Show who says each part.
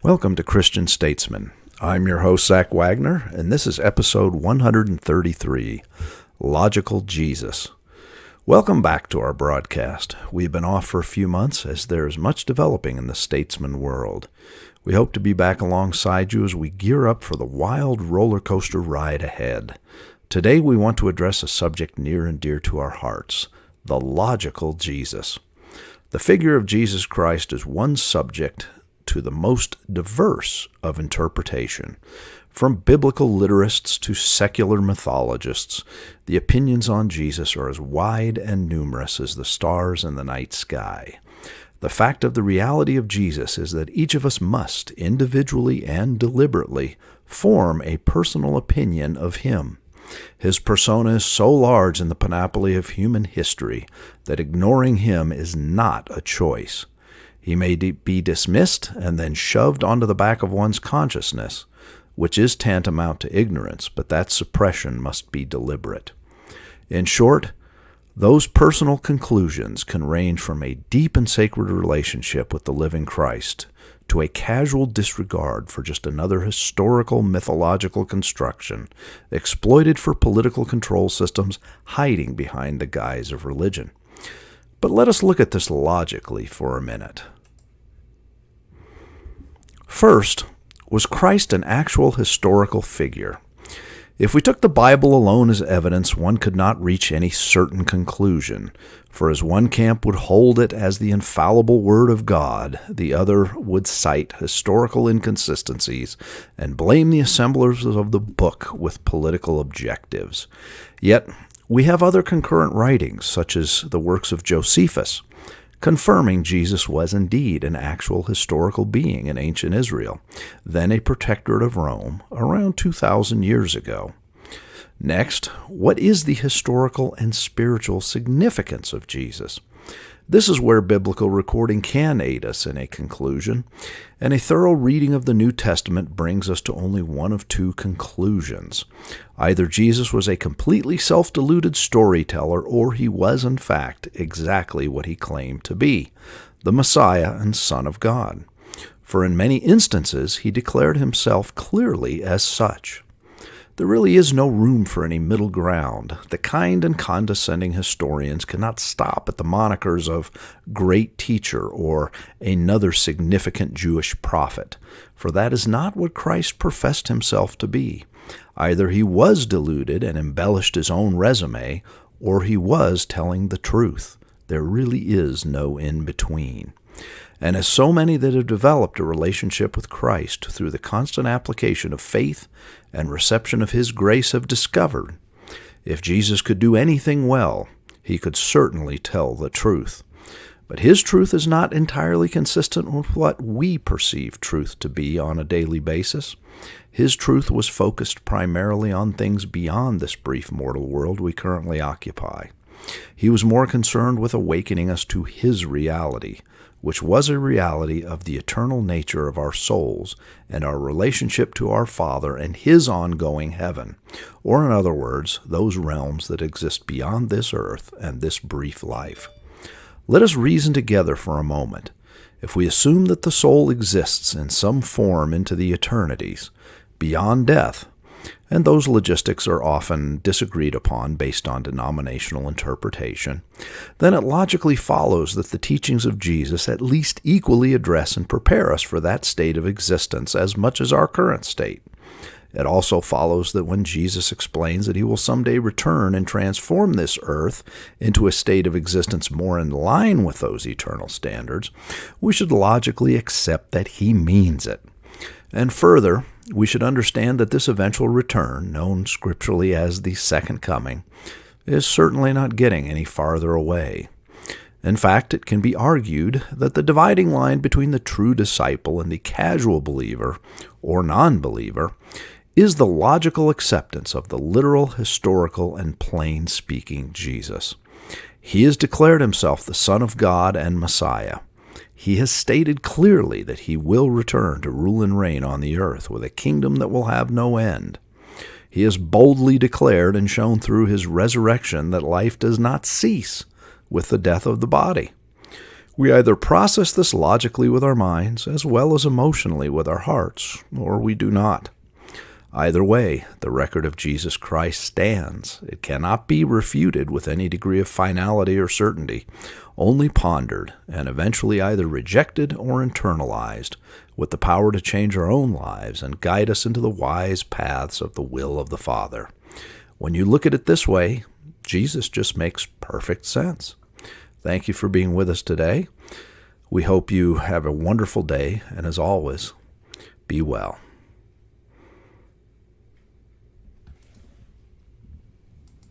Speaker 1: Welcome to Christian Statesman. I'm your host, Zach Wagner, and this is episode 133, Logical Jesus. Welcome back to our broadcast. We've been off for a few months as there is much developing in the statesman world. We hope to be back alongside you as we gear up for the wild roller coaster ride ahead. Today we want to address a subject near and dear to our hearts, the logical Jesus. The figure of Jesus Christ is one subject to the most diverse of interpretation. From biblical literasts to secular mythologists, the opinions on Jesus are as wide and numerous as the stars in the night sky. The fact of the reality of Jesus is that each of us must, individually and deliberately, form a personal opinion of him. His persona is so large in the panoply of human history that ignoring him is not a choice. He may be dismissed and then shoved onto the back of one's consciousness, which is tantamount to ignorance, but that suppression must be deliberate. In short, those personal conclusions can range from a deep and sacred relationship with the living Christ to a casual disregard for just another historical mythological construction exploited for political control systems hiding behind the guise of religion. But let us look at this logically for a minute. First, was Christ an actual historical figure? If we took the Bible alone as evidence, one could not reach any certain conclusion, for as one camp would hold it as the infallible Word of God, the other would cite historical inconsistencies and blame the assemblers of the book with political objectives. Yet, we have other concurrent writings, such as the works of Josephus, confirming Jesus was indeed an actual historical being in ancient Israel, then a protectorate of Rome, around 2,000 years ago. Next, what is the historical and spiritual significance of Jesus? This is where biblical recording can aid us in a conclusion, and a thorough reading of the New Testament brings us to only one of two conclusions. Either Jesus was a completely self-deluded storyteller, or he was, in fact, exactly what he claimed to be, the Messiah and Son of God. For in many instances, he declared himself clearly as such. There really is no room for any middle ground. The kind and condescending historians cannot stop at the monikers of great teacher or another significant Jewish prophet, for that is not what Christ professed himself to be. Either he was deluded and embellished his own resume, or he was telling the truth. There really is no in-between. And as so many that have developed a relationship with Christ through the constant application of faith and reception of his grace have discovered, if Jesus could do anything well, he could certainly tell the truth. But his truth is not entirely consistent with what we perceive truth to be on a daily basis. His truth was focused primarily on things beyond this brief mortal world we currently occupy. He was more concerned with awakening us to his reality, which was a reality of the eternal nature of our souls and our relationship to our Father and his ongoing heaven, or in other words, those realms that exist beyond this earth and this brief life. Let us reason together for a moment. If we assume that the soul exists in some form into the eternities, beyond death, and those logistics are often disagreed upon based on denominational interpretation, then it logically follows that the teachings of Jesus at least equally address and prepare us for that state of existence as much as our current state. It also follows that when Jesus explains that he will someday return and transform this earth into a state of existence more in line with those eternal standards, we should logically accept that he means it. And further, we should understand that this eventual return, known scripturally as the second coming, is certainly not getting any farther away. In fact, it can be argued that the dividing line between the true disciple and the casual believer, or non-believer, is the logical acceptance of the literal, historical, and plain-speaking Jesus. He has declared himself the Son of God and Messiah. He has stated clearly that he will return to rule and reign on the earth with a kingdom that will have no end. He has boldly declared and shown through his resurrection that life does not cease with the death of the body. We either process this logically with our minds as well as emotionally with our hearts, or we do not. Either way, the record of Jesus Christ stands. It cannot be refuted with any degree of finality or certainty, only pondered and eventually either rejected or internalized, with the power to change our own lives and guide us into the wise paths of the will of the Father. When you look at it this way, Jesus just makes perfect sense. Thank you for being with us today. We hope you have a wonderful day, and as always, be well.